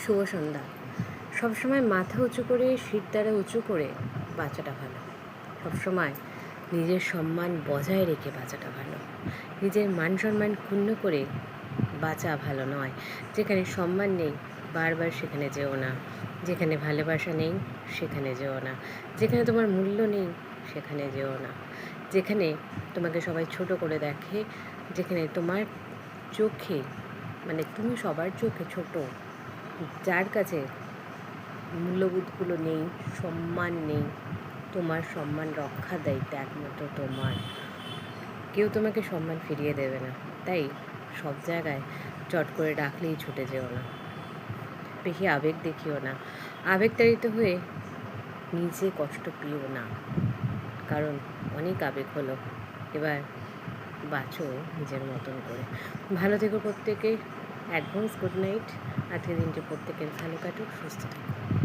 শুভ সন্ধ্যা। সবসময় মাথা উঁচু করে শির দ্বারা উঁচু করে বাঁচাটা ভালো। সবসময় নিজের সম্মান বজায় রেখে বাঁচাটা ভালো। নিজের মান সম্মান ক্ষুণ্ণ করে বাঁচা ভালো নয়। যেখানে সম্মান নেই বারবার সেখানে যেও না। যেখানে ভালোবাসা নেই সেখানে যেও না। যেখানে তোমার মূল্য নেই সেখানে যেও না। যেখানে তোমাকে সবাই ছোট করে দেখে, যেখানে তোমার চোখে মানে তুমি সবার চোখে ছোট, যার কাছে মূল্যবোধগুলো নেই, সম্মান নেই, তোমার সম্মান রক্ষার দায়িত্ব একমাত্র তোমার। কেউ তোমাকে সম্মান ফিরিয়ে দেবে না। তাই সব জায়গায় চট করে ডাকলেই ছুটে যেও না। বেশি আবেগ দেখিও না। আবেগতাড়িত হয়ে নিজে কষ্ট পেও না, কারণ অনেক আবেগ হলো। এবার বাঁচো নিজের মতন করে। ভালো থেকো প্রত্যেকে। Advance good night. আজকের দিনটি প্রত্যেকের ভালো কাটুক, সুস্থ থাকুক।